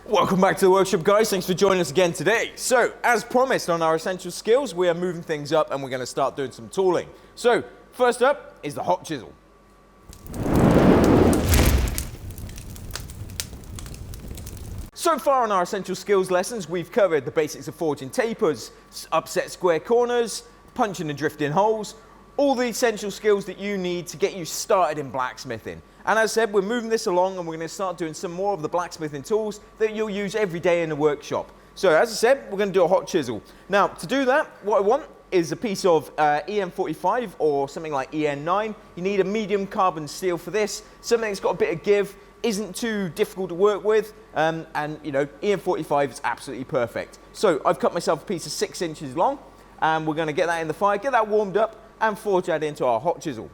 Welcome back to the workshop, guys. Thanks for joining us again today. So, as promised on our essential skills, we are moving things up and we're going to start doing some tooling. So, first up is the Hot Chisel. So far on our essential skills lessons, we've covered the basics of forging tapers, upset square corners, punching and drifting holes, all the essential skills that you need to get you started in blacksmithing. And as I said, we're moving this along and we're going to start doing some more of the blacksmithing tools that you'll use every day in the workshop. So as I said, we're going to do a hot chisel. Now, to do that, what I want is a piece of EN45 or something like EN9. You need a medium carbon steel for this, something that's got a bit of give, isn't too difficult to work with, and you know, EN45 is absolutely perfect. So I've cut myself a piece of 6 inches long, and we're going to get that in the fire, get that warmed up, and forge that into our hot chisel.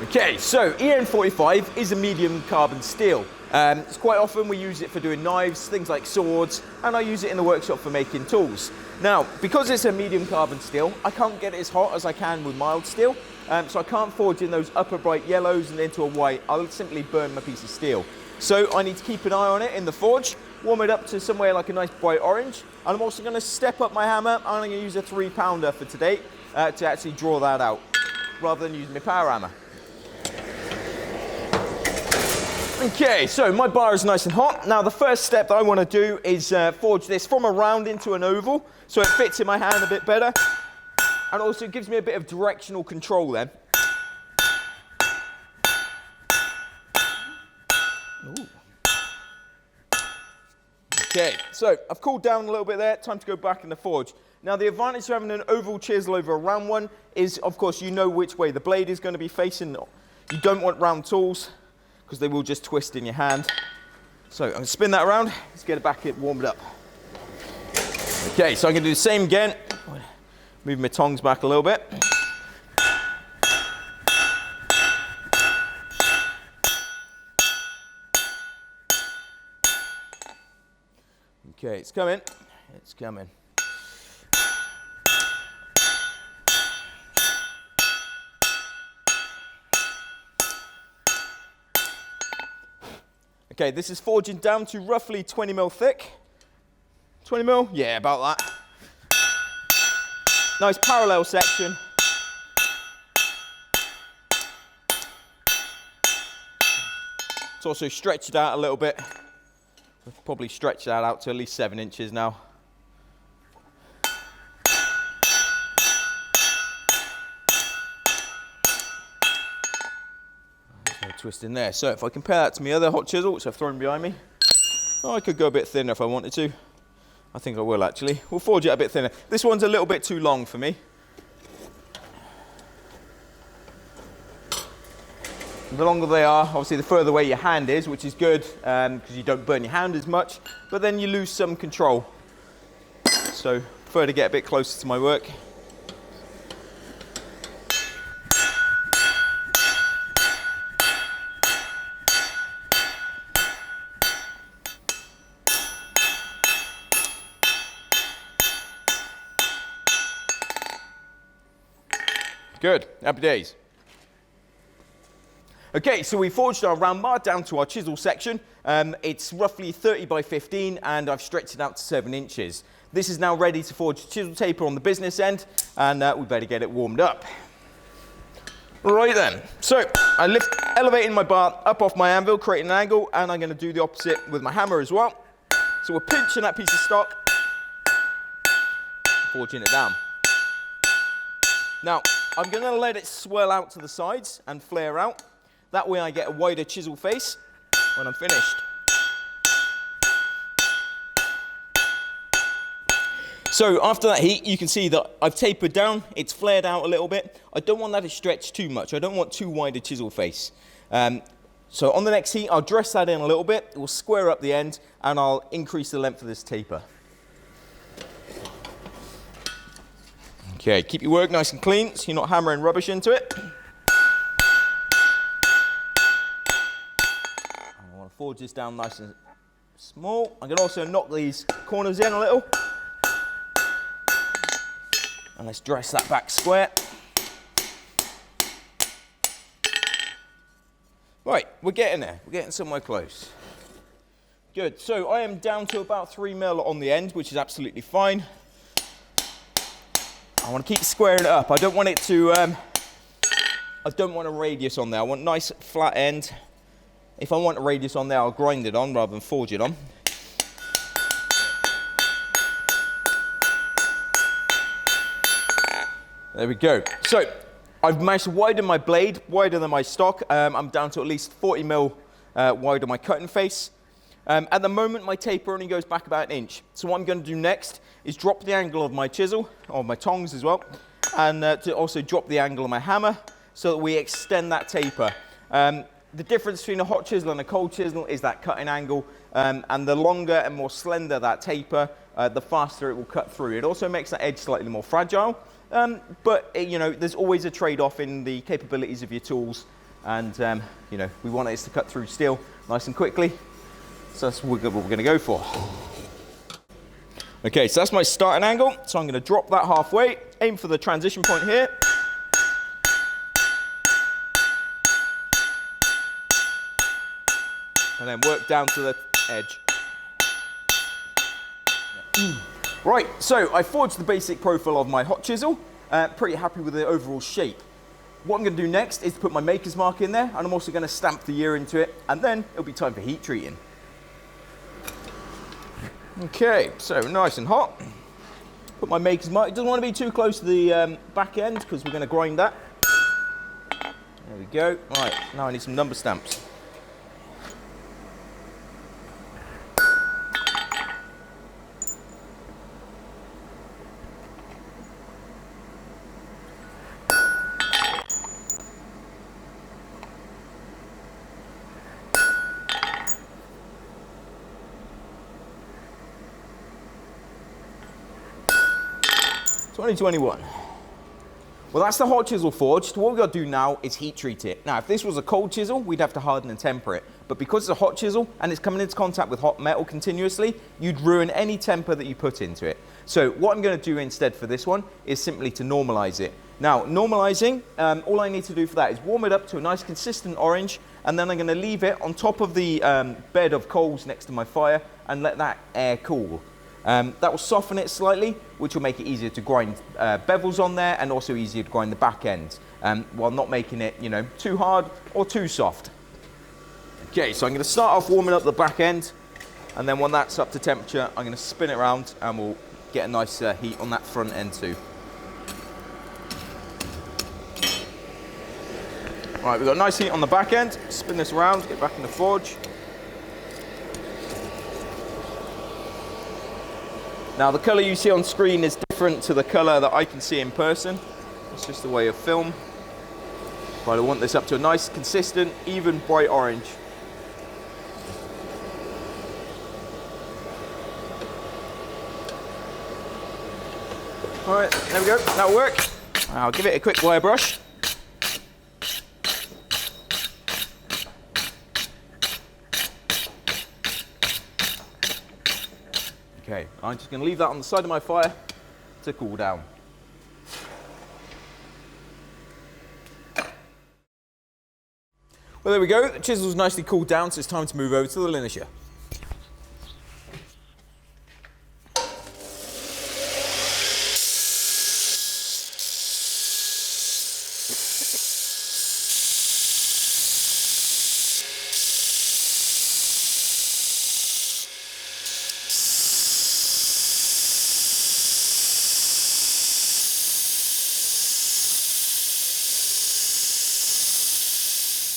Okay, so EN45 is a medium carbon steel. It's quite often we use it for doing knives, things like swords, and I use it in the workshop for making tools. Now, because it's a medium carbon steel, I can't get it as hot as I can with mild steel, so I can't forge in those upper bright yellows and into a white. I'll simply burn my piece of steel. So I need to keep an eye on it in the forge, warm it up to somewhere like a nice bright orange, and I'm also going to step up my hammer. I'm going to use a 3-pounder for today to actually draw that out, rather than using my power hammer. Okay, so my bar is nice and hot. Now the first step that I want to do is forge this from a round into an oval, so it fits in my hand a bit better, and also gives me a bit of directional control then. Ooh. Okay, so I've cooled down a little bit there, time to go back in the forge. Now the advantage of having an oval chisel over a round one is, of course, you know which way the blade is going to be facing. You don't want round tools, because they will just twist in your hand. So I'm going to spin that around, let's get it back warmed up. Okay, so I'm going to do the same again. Move my tongs back a little bit. Okay, it's coming, it's coming. Okay, this is forging down to roughly 20 mil thick. 20 mil? Yeah, about that. Nice parallel section. It's also stretched out a little bit. We've probably stretched that out to at least 7 inches now. Twist in there. So if I compare that to my other hot chisel, which I've thrown behind me, I could go a bit thinner if I wanted to. I think I will actually. We'll forge it a bit thinner. This one's a little bit too long for me. The longer they are, obviously the further away your hand is, which is good because you don't burn your hand as much, but then you lose some control. So I prefer to get a bit closer to my work. Good, happy days. Okay, so we forged our round bar down to our chisel section. It's roughly 30 by 15 and I've stretched it out to 7 inches. This is now ready to forge chisel taper on the business end, and we better get it warmed up. Right then, so I elevating my bar up off my anvil, creating an angle, and I'm going to do the opposite with my hammer as well. So we're pinching that piece of stock, forging it down. Now, I'm going to let it swell out to the sides and flare out. That way I get a wider chisel face when I'm finished. So after that heat, you can see that I've tapered down, it's flared out a little bit. I don't want that to stretch too much. I don't want too wide a chisel face. So on the next heat, I'll dress that in a little bit. We'll square up the end and I'll increase the length of this taper. Okay, keep your work nice and clean so you're not hammering rubbish into it. I want to forge this down nice and small. I can also knock these corners in a little. And let's dress that back square. Right, we're getting there. We're getting somewhere close. Good, so I am down to about 3 mil on the end, which is absolutely fine. I want to keep squaring it up. I don't want it to, I don't want a radius on there. I want a nice flat end. If I want a radius on there, I'll grind it on rather than forge it on. There we go. So I've managed to widen my blade, wider than my stock. I'm down to at least 40 mil wide on my cutting face. At the moment, my taper only goes back about 1 inch. So what I'm going to do next is drop the angle of my chisel, or my tongs as well, and to also drop the angle of my hammer so that we extend that taper. The difference between a hot chisel and a cold chisel is that cutting angle, and the longer and more slender that taper, the faster it will cut through. It also makes that edge slightly more fragile, but you know, there's always a trade-off in the capabilities of your tools, and you know, we want it to cut through steel nice and quickly, so that's what we're going to go for. Okay, so that's my starting angle, so I'm going to drop that halfway, aim for the transition point here. And then work down to the edge. Right, so I forged the basic profile of my hot chisel. Pretty happy with the overall shape. What I'm going to do next is put my maker's mark in there, and I'm also going to stamp the year into it, and then it'll be time for heat treating. Okay, so nice and hot. Put my maker's mark. It doesn't want to be too close to the back end because we're going to grind that. There we go. Right, now I need some number stamps. $20.21. Well, that's the hot chisel forged. What we've got to do now is heat treat it. Now, if this was a cold chisel, we'd have to harden and temper it. But because it's a hot chisel and it's coming into contact with hot metal continuously, you'd ruin any temper that you put into it. So what I'm going to do instead for this one is simply to normalize it. Now, normalizing, all I need to do for that is warm it up to a nice consistent orange, and then I'm going to leave it on top of the bed of coals next to my fire and let that air cool. That will soften it slightly, which will make it easier to grind bevels on there and also easier to grind the back end, while not making it, you know, too hard or too soft. Okay, so I'm going to start off warming up the back end, and then when that's up to temperature, I'm going to spin it around and we'll get a nice heat on that front end too. Right, we've got a nice heat on the back end. Spin this around, get back in the forge. Now, the colour you see on screen is different to the colour that I can see in person. It's just the way of film. But I want this up to a nice, consistent, even, bright orange. All right, there we go, that'll work. I'll give it a quick wire brush. Okay, I'm just going to leave that on the side of my fire to cool down. Well, there we go. The chisel's nicely cooled down, so it's time to move over to the Lineage.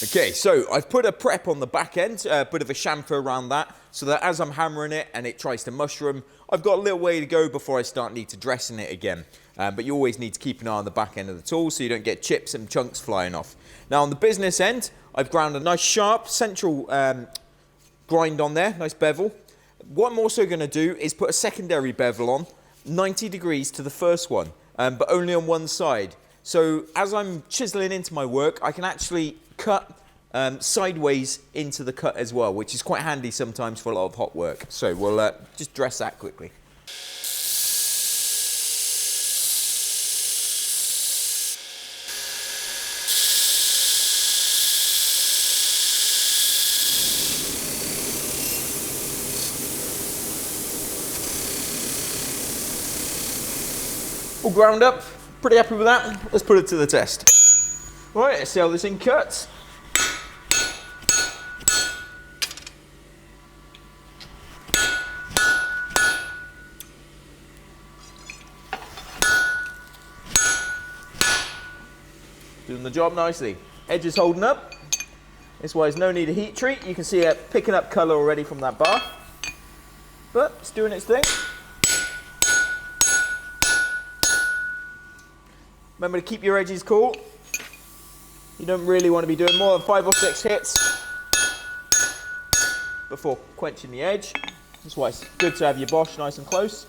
Okay, so I've put a prep on the back end, a bit of a chamfer around that, so that as I'm hammering it and it tries to mushroom, I've got a little way to go before I need to dressing it again. But you always need to keep an eye on the back end of the tool so you don't get chips and chunks flying off. Now on the business end, I've ground a nice sharp central grind on there, nice bevel. What I'm also going to do is put a secondary bevel on, 90 degrees to the first one, but only on one side. So as I'm chiseling into my work, I can actually cut sideways into the cut as well, which is quite handy sometimes for a lot of hot work. So we'll just dress that quickly. All ground up, pretty happy with that. Let's put it to the test. Right, let's see how this thing cuts. Doing the job nicely. Edge is holding up. This way there's no need of heat treat. You can see it picking up colour already from that bar. But it's doing its thing. Remember to keep your edges cool. You don't really want to be doing more than 5 or 6 hits before quenching the edge. That's why it's good to have your Bosch nice and close.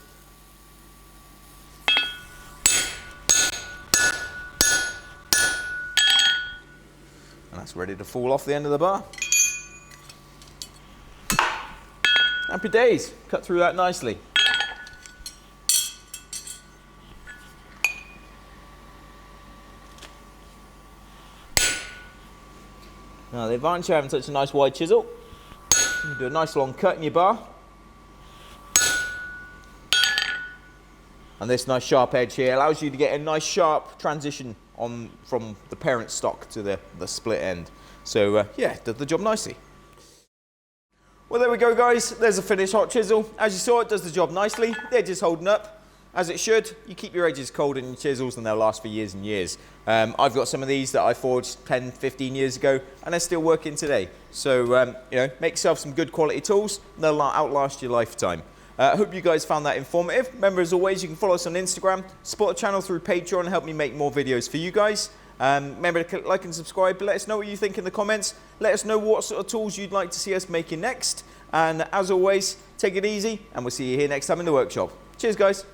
And that's ready to fall off the end of the bar. Happy days, cut through that nicely. Now the advantage of having such a nice wide chisel, you can do a nice long cut in your bar. And this nice sharp edge here allows you to get a nice sharp transition on from the parent stock to the split end. So yeah, does the job nicely. Well, there we go guys, there's a finished hot chisel. As you saw, it does the job nicely. The edge is holding up, as it should. You keep your edges cold in your chisels and they'll last for years and years. I've got some of these that I forged 10, 15 years ago and they're still working today. So, you know, make yourself some good quality tools and they'll outlast your lifetime. I hope you guys found that informative. Remember, as always, you can follow us on Instagram, support the channel through Patreon and help me make more videos for you guys. Remember to like and subscribe, but let us know what you think in the comments. Let us know what sort of tools you'd like to see us making next. And as always, take it easy and we'll see you here next time in the workshop. Cheers guys.